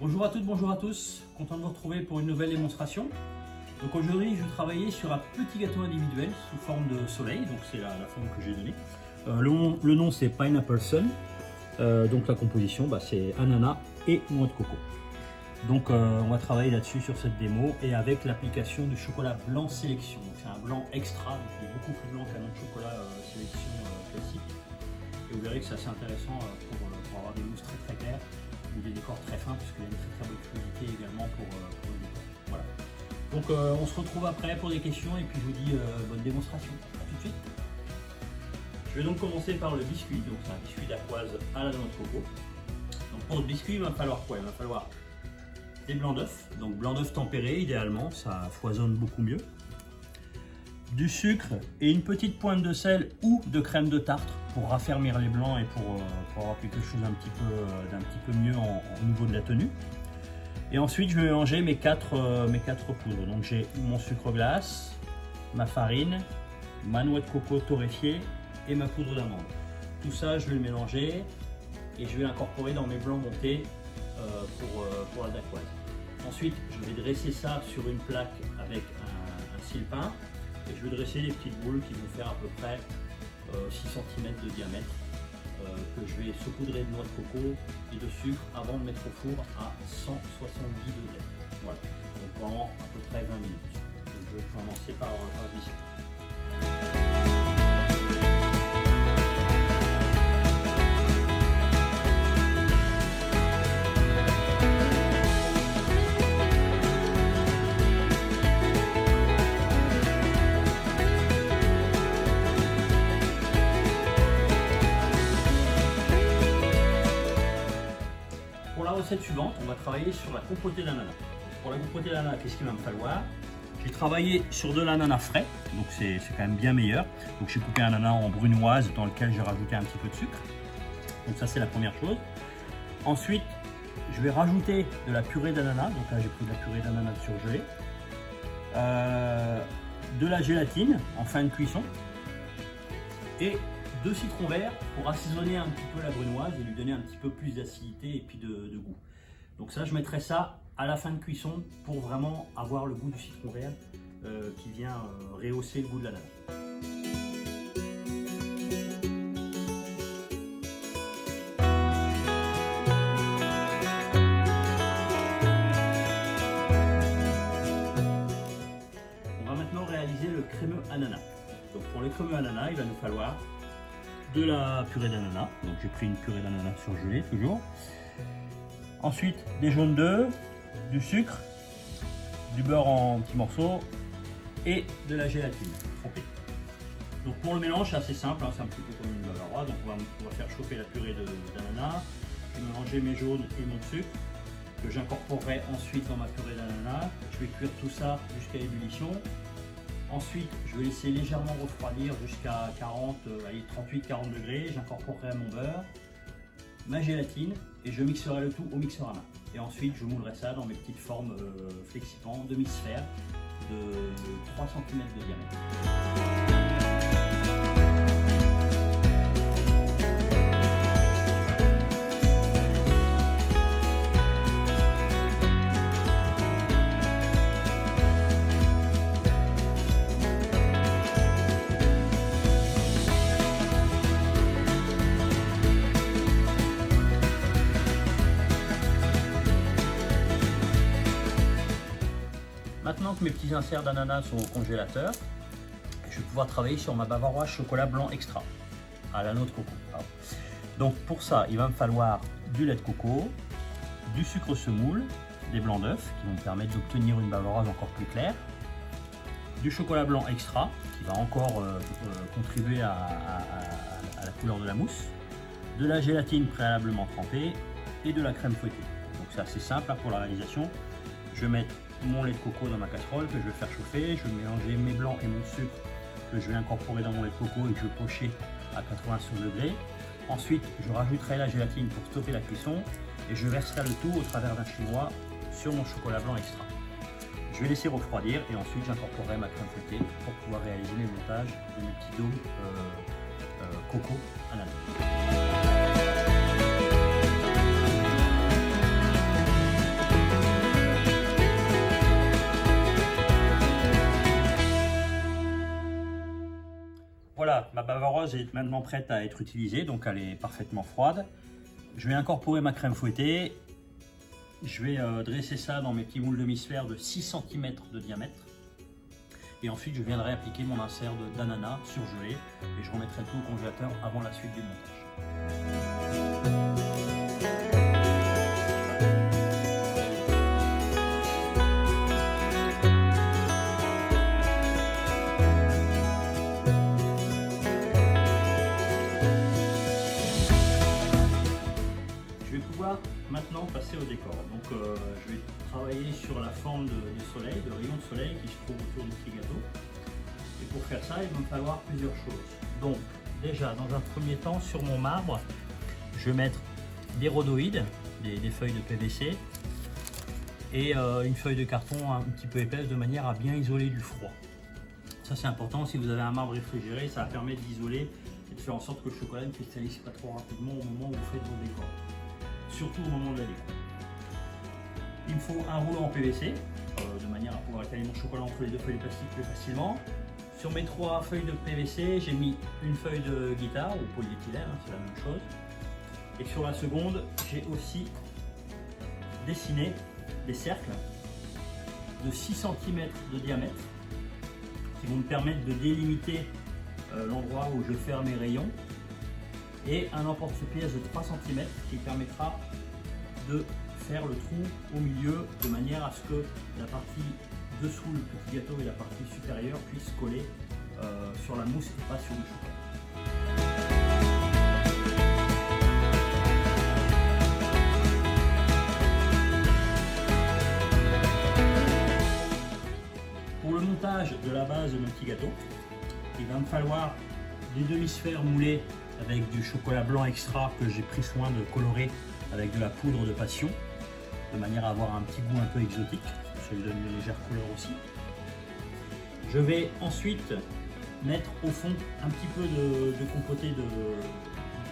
Bonjour à toutes, bonjour à tous, content de vous retrouver pour une nouvelle démonstration. Donc aujourd'hui je vais travailler sur un petit gâteau individuel sous forme de soleil, donc c'est la forme que j'ai donnée. Le nom c'est Pineapple Sun, donc la composition c'est ananas et noix de coco. Donc on va travailler là-dessus sur cette démo et avec l'application du chocolat blanc sélection. C'est un blanc extra, donc il est beaucoup plus blanc qu'un autre chocolat sélection classique. Et vous verrez que c'est assez intéressant pour avoir des mousses très claires ou des décors très fins, puisqu'il y a une très bonne fluidité également pour le décor. Voilà. Donc on se retrouve après pour des questions et puis je vous dis bonne démonstration. A tout de suite. Je vais donc commencer par le biscuit. Donc c'est un biscuit d'Aqoise à la noix de coco. Donc pour le biscuit, il va me falloir quoi? Il va me falloir des blancs d'œufs, donc blancs d'œufs tempérés idéalement, ça foisonne beaucoup mieux. Du sucre et une petite pointe de sel ou de crème de tartre pour raffermir les blancs et pour avoir quelque chose d'un petit peu mieux au niveau de la tenue. Et ensuite je vais mélanger mes quatre poudres. Donc j'ai mon sucre glace, ma farine, ma noix de coco torréfiée et ma poudre d'amande. Tout ça je vais le mélanger et je vais l'incorporer dans mes blancs montés pour la d'Aqoise. Ensuite je vais dresser ça sur une plaque avec un sile-pain. Et je vais dresser les petites boules qui vont faire à peu près 6 cm de diamètre que je vais saupoudrer de noix de coco et de sucre avant de mettre au four à 170 degrés. Voilà, donc pendant à peu près 20 minutes. Donc je vais commencer par le biscuit. Pour la recette suivante, on va travailler sur la compotée d'ananas. Pour la compotée d'ananas, qu'est-ce qu'il va me falloir? J'ai travaillé sur de l'ananas frais, donc c'est quand même bien meilleur. Donc j'ai coupé un ananas en brunoise dans lequel j'ai rajouté un petit peu de sucre. Donc ça c'est la première chose. Ensuite, je vais rajouter de la purée d'ananas. Donc là j'ai pris de la purée d'ananas surgelée. De la gélatine en fin de cuisson. Et 2 citrons verts pour assaisonner un petit peu la brunoise et lui donner un petit peu plus d'acidité et puis de goût. Donc ça, je mettrai ça à la fin de cuisson pour vraiment avoir le goût du citron vert qui vient rehausser le goût de l'ananas. On va maintenant réaliser le crémeux ananas. Donc pour le crémeux ananas, il va nous falloir de la purée d'ananas, donc j'ai pris une purée d'ananas surgelée toujours. Ensuite des jaunes d'œufs, du sucre, du beurre en petits morceaux et de la gélatine trempée. Donc pour le mélange c'est assez simple, c'est un petit peu comme une bavarois. Donc on va faire chauffer la purée d'ananas. Je vais mélanger mes jaunes et mon sucre que j'incorporerai ensuite dans ma purée d'ananas. Je vais cuire tout ça jusqu'à ébullition. Ensuite, je vais laisser légèrement refroidir jusqu'à 38-40 degrés. J'incorporerai mon beurre, ma gélatine et je mixerai le tout au mixeur à main. Et ensuite, je moulerai ça dans mes petites formes flexipans, demi-sphères de 3 cm de diamètre. Maintenant que mes petits inserts d'ananas sont au congélateur, je vais pouvoir travailler sur ma bavarois chocolat blanc extra à la noix de coco. Donc pour ça, il va me falloir du lait de coco, du sucre semoule, des blancs d'œufs qui vont me permettre d'obtenir une bavaroise encore plus claire, du chocolat blanc extra qui va encore contribuer à la couleur de la mousse, de la gélatine préalablement trempée et de la crème fouettée. Donc c'est assez simple pour la réalisation. Je vais mettre mon lait de coco dans ma casserole que je vais faire chauffer, je vais mélanger mes blancs et mon sucre que je vais incorporer dans mon lait de coco et que je vais pocher à 85 degrés. Ensuite, je rajouterai la gélatine pour stopper la cuisson et je verserai le tout au travers d'un chinois sur mon chocolat blanc extra. Je vais laisser refroidir et ensuite j'incorporerai ma crème fouettée pour pouvoir réaliser mes montages de mes petits dômes coco ananas. Voilà, ma bavaroise est maintenant prête à être utilisée, donc elle est parfaitement froide. Je vais incorporer ma crème fouettée. Je vais dresser ça dans mes petits moules demi-sphères de 6 cm de diamètre. Et ensuite, je viendrai appliquer mon insert d'ananas surgelé et je remettrai tout au congélateur avant la suite du montage. Maintenant passer au décor. Donc je vais travailler sur la forme du soleil, de rayon de soleil qui se trouve autour du petit gâteau. Et pour faire ça, il va me falloir plusieurs choses. Donc déjà, dans un premier temps, sur mon marbre, je vais mettre des rhodoïdes, des feuilles de PVC et une feuille de carton un petit peu épaisse de manière à bien isoler du froid. Ça c'est important, si vous avez un marbre réfrigéré, ça va permettre d'isoler et de faire en sorte que le chocolat ne cristallise pas trop rapidement au moment où vous faites vos décors. Surtout au moment de la déco. Il me faut un rouleau en PVC, de manière à pouvoir étaler mon chocolat entre les deux feuilles de plastique plus facilement. Sur mes 3 feuilles de PVC, j'ai mis une feuille de guitare ou polyéthylène, c'est la même chose. Et sur la seconde, j'ai aussi dessiné des cercles de 6 cm de diamètre qui vont me permettre de délimiter l'endroit où je vais faire mes rayons, et un emporte-pièce de 3 cm qui permettra de faire le trou au milieu de manière à ce que la partie dessous le petit gâteau et la partie supérieure puissent coller sur la mousse et pas sur le chocolat. Pour le montage de la base de mon petit gâteau, il va me falloir des demi-sphères moulées avec du chocolat blanc extra que j'ai pris soin de colorer avec de la poudre de passion, de manière à avoir un petit goût un peu exotique, ça lui donne une légère couleur aussi. Je vais ensuite mettre au fond un petit peu de compoté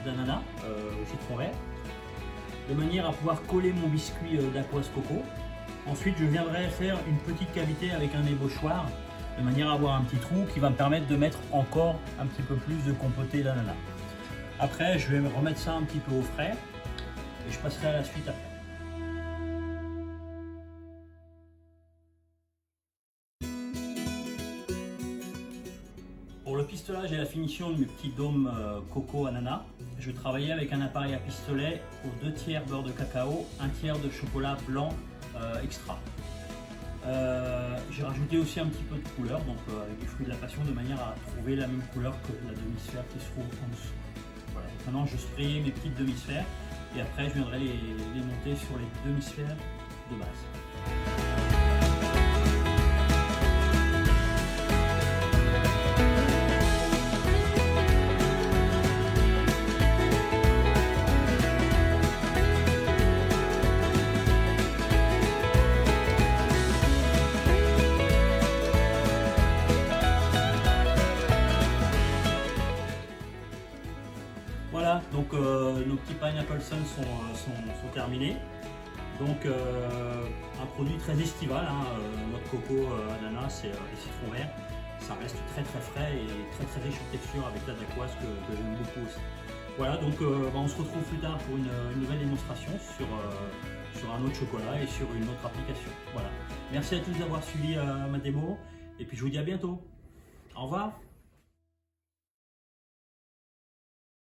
d'ananas au citron vert, de manière à pouvoir coller mon biscuit d'Aqouaze Coco. Ensuite, je viendrai faire une petite cavité avec un ébauchoir, de manière à avoir un petit trou qui va me permettre de mettre encore un petit peu plus de compoté d'ananas. Après, je vais me remettre ça un petit peu au frais et je passerai à la suite après. Pour le pistolage et la finition de mes petits dômes coco ananas, je vais travailler avec un appareil à pistolet aux 2/3 beurre de cacao, 1/3 de chocolat blanc extra. J'ai rajouté aussi un petit peu de couleur, donc avec des fruits de la passion, de manière à trouver la même couleur que la demi-sphère qui se trouve en dessous. Voilà. Maintenant, je spraye mes petites demi-sphères et après, je viendrai les monter sur les demi-sphères de base. Voilà, donc nos petits Pineapple Sun sont terminés. Donc un produit très estival, hein, noix de coco, ananas et citron vert. Ça reste très frais et très riche en texture avec la d'Aqouaze que j'aime beaucoup aussi. Voilà, donc on se retrouve plus tard pour une nouvelle démonstration sur un autre chocolat et sur une autre application. Voilà. Merci à tous d'avoir suivi ma démo et puis je vous dis à bientôt. Au revoir.